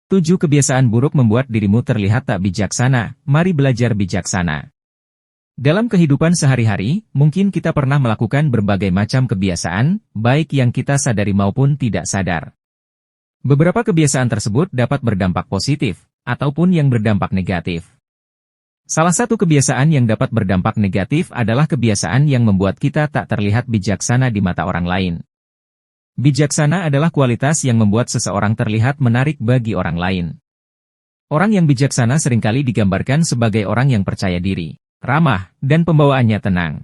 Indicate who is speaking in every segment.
Speaker 1: 7 kebiasaan buruk membuat dirimu terlihat tak bijaksana. Mari belajar bijaksana. Dalam kehidupan sehari-hari, mungkin kita pernah melakukan berbagai macam kebiasaan, baik yang kita sadari maupun tidak sadar. Beberapa kebiasaan tersebut dapat berdampak positif, ataupun yang berdampak negatif. Salah satu kebiasaan yang dapat berdampak negatif adalah kebiasaan yang membuat kita tak terlihat bijaksana di mata orang lain. Bijaksana adalah kualitas yang membuat seseorang terlihat menarik bagi orang lain. Orang yang bijaksana seringkali digambarkan sebagai orang yang percaya diri, ramah, dan pembawaannya tenang.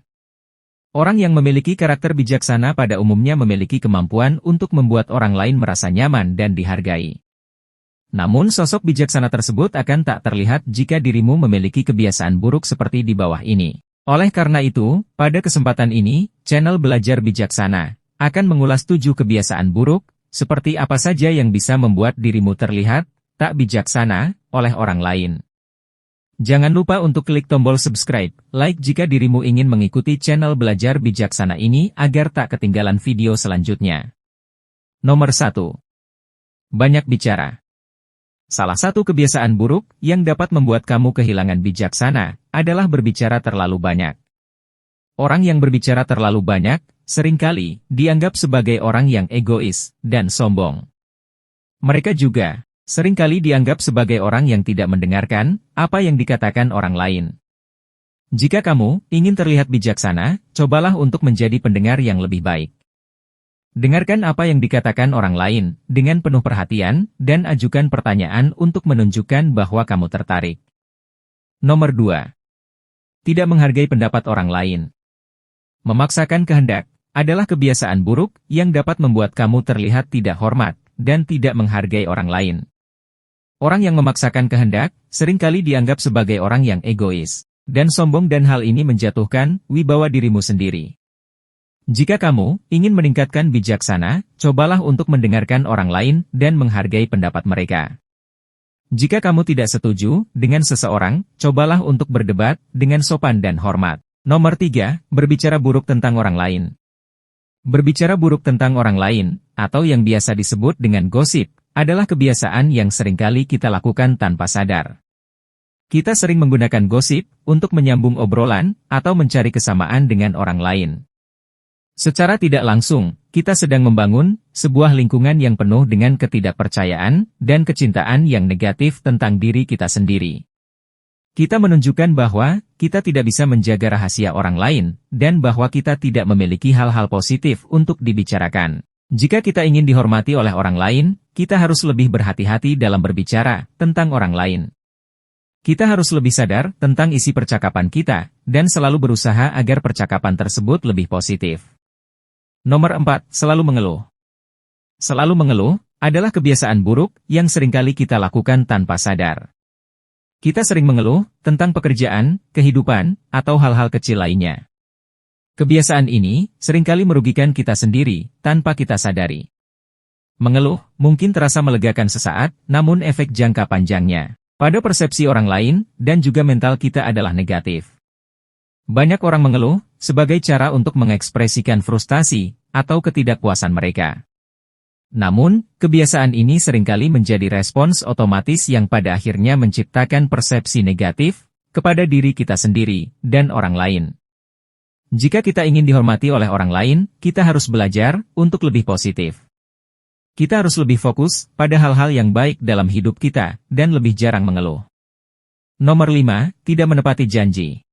Speaker 1: Orang yang memiliki karakter bijaksana pada umumnya memiliki kemampuan untuk membuat orang lain merasa nyaman dan dihargai. Namun sosok bijaksana tersebut akan tak terlihat jika dirimu memiliki kebiasaan buruk seperti di bawah ini. Oleh karena itu, pada kesempatan ini, channel Belajar Bijaksana akan mengulas 7 kebiasaan buruk, seperti apa saja yang bisa membuat dirimu terlihat tak bijaksana oleh orang lain. Jangan lupa untuk klik tombol subscribe, like jika dirimu ingin mengikuti channel Belajar Bijaksana ini agar tak ketinggalan video selanjutnya. Nomor 1. Banyak bicara. Salah satu kebiasaan buruk yang dapat membuat kamu kehilangan bijaksana adalah berbicara terlalu banyak. Orang yang berbicara terlalu banyak seringkali dianggap sebagai orang yang egois dan sombong. Mereka juga seringkali dianggap sebagai orang yang tidak mendengarkan apa yang dikatakan orang lain. Jika kamu ingin terlihat bijaksana, cobalah untuk menjadi pendengar yang lebih baik. Dengarkan apa yang dikatakan orang lain dengan penuh perhatian dan ajukan pertanyaan untuk menunjukkan bahwa kamu tertarik. Nomor 2. Tidak menghargai pendapat orang lain. Memaksakan kehendak adalah kebiasaan buruk yang dapat membuat kamu terlihat tidak hormat dan tidak menghargai orang lain. Orang yang memaksakan kehendak seringkali dianggap sebagai orang yang egois dan sombong, dan hal ini menjatuhkan wibawa dirimu sendiri. Jika kamu ingin meningkatkan bijaksana, cobalah untuk mendengarkan orang lain dan menghargai pendapat mereka. Jika kamu tidak setuju dengan seseorang, cobalah untuk berdebat dengan sopan dan hormat. Nomor 3. Berbicara buruk tentang orang lain. Berbicara buruk tentang orang lain, atau yang biasa disebut dengan gosip, adalah kebiasaan yang seringkali kita lakukan tanpa sadar. Kita sering menggunakan gosip untuk menyambung obrolan atau mencari kesamaan dengan orang lain. Secara tidak langsung, kita sedang membangun sebuah lingkungan yang penuh dengan ketidakpercayaan dan kecintaan yang negatif tentang diri kita sendiri. Kita menunjukkan bahwa kita tidak bisa menjaga rahasia orang lain, dan bahwa kita tidak memiliki hal-hal positif untuk dibicarakan. Jika kita ingin dihormati oleh orang lain, kita harus lebih berhati-hati dalam berbicara tentang orang lain. Kita harus lebih sadar tentang isi percakapan kita, dan selalu berusaha agar percakapan tersebut lebih positif. Nomor 4. Selalu mengeluh. Selalu mengeluh adalah kebiasaan buruk yang seringkali kita lakukan tanpa sadar. Kita sering mengeluh tentang pekerjaan, kehidupan, atau hal-hal kecil lainnya. Kebiasaan ini seringkali merugikan kita sendiri tanpa kita sadari. Mengeluh mungkin terasa melegakan sesaat, namun efek jangka panjangnya pada persepsi orang lain dan juga mental kita adalah negatif. Banyak orang mengeluh sebagai cara untuk mengekspresikan frustasi atau ketidakpuasan mereka. Namun, kebiasaan ini seringkali menjadi respons otomatis yang pada akhirnya menciptakan persepsi negatif kepada diri kita sendiri dan orang lain. Jika kita ingin dihormati oleh orang lain, kita harus belajar untuk lebih positif. Kita harus lebih fokus pada hal-hal yang baik dalam hidup kita dan lebih jarang mengeluh. Nomor 5. Tidak menepati janji.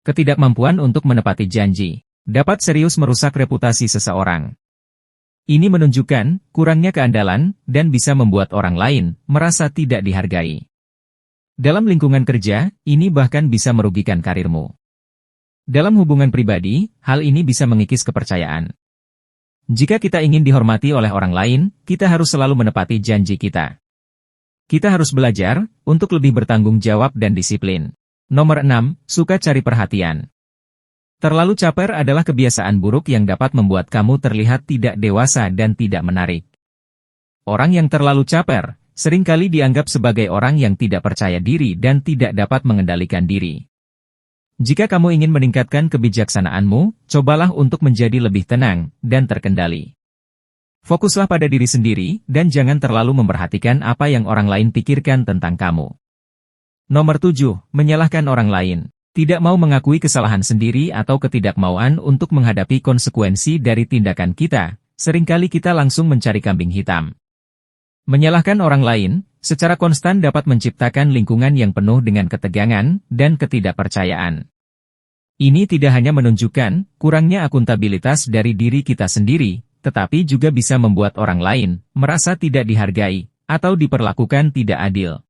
Speaker 1: Ketidakmampuan untuk menepati janji dapat serius merusak reputasi seseorang. Ini menunjukkan kurangnya keandalan dan bisa membuat orang lain merasa tidak dihargai. Dalam lingkungan kerja, ini bahkan bisa merugikan karirmu. Dalam hubungan pribadi, hal ini bisa mengikis kepercayaan. Jika kita ingin dihormati oleh orang lain, kita harus selalu menepati janji kita. Kita harus belajar untuk lebih bertanggung jawab dan disiplin. Nomor 6. Suka cari perhatian. Terlalu caper adalah kebiasaan buruk yang dapat membuat kamu terlihat tidak dewasa dan tidak menarik. Orang yang terlalu caper seringkali dianggap sebagai orang yang tidak percaya diri dan tidak dapat mengendalikan diri. Jika kamu ingin meningkatkan kebijaksanaanmu, cobalah untuk menjadi lebih tenang dan terkendali. Fokuslah pada diri sendiri, dan jangan terlalu memperhatikan apa yang orang lain pikirkan tentang kamu. Nomor 7. Menyalahkan orang lain. Tidak mau mengakui kesalahan sendiri atau ketidakmauan untuk menghadapi konsekuensi dari tindakan kita, seringkali kita langsung mencari kambing hitam. Menyalahkan orang lain, secara konstan dapat menciptakan lingkungan yang penuh dengan ketegangan dan ketidakpercayaan. Ini tidak hanya menunjukkan kurangnya akuntabilitas dari diri kita sendiri, tetapi juga bisa membuat orang lain merasa tidak dihargai atau diperlakukan tidak adil.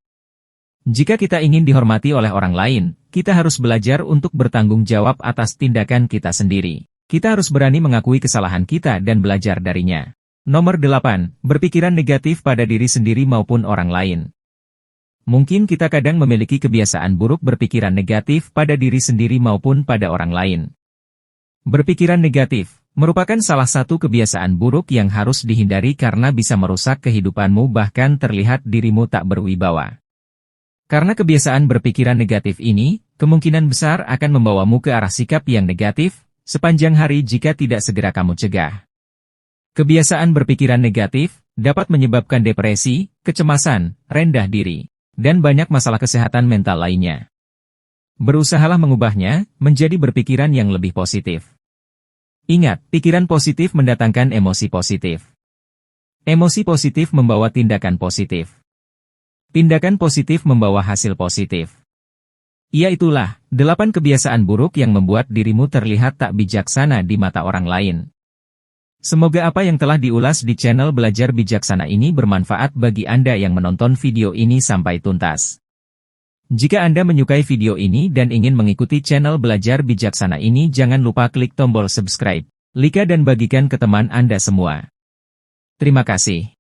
Speaker 1: Jika kita ingin dihormati oleh orang lain, kita harus belajar untuk bertanggung jawab atas tindakan kita sendiri. Kita harus berani mengakui kesalahan kita dan belajar darinya. Nomor 8. Berpikiran negatif pada diri sendiri maupun orang lain. Mungkin kita kadang memiliki kebiasaan buruk berpikiran negatif pada diri sendiri maupun pada orang lain. Berpikiran negatif merupakan salah satu kebiasaan buruk yang harus dihindari karena bisa merusak kehidupanmu bahkan terlihat dirimu tak berwibawa. Karena kebiasaan berpikiran negatif ini, kemungkinan besar akan membawamu ke arah sikap yang negatif, sepanjang hari jika tidak segera kamu cegah. Kebiasaan berpikiran negatif dapat menyebabkan depresi, kecemasan, rendah diri, dan banyak masalah kesehatan mental lainnya. Berusahalah mengubahnya menjadi berpikiran yang lebih positif. Ingat, pikiran positif mendatangkan emosi positif. Emosi positif membawa tindakan positif. Tindakan positif membawa hasil positif. Itulah 8 kebiasaan buruk yang membuat dirimu terlihat tak bijaksana di mata orang lain. Semoga apa yang telah diulas di channel Belajar Bijaksana ini bermanfaat bagi Anda yang menonton video ini sampai tuntas. Jika Anda menyukai video ini dan ingin mengikuti channel Belajar Bijaksana ini, jangan lupa klik tombol subscribe, like dan bagikan ke teman Anda semua. Terima kasih.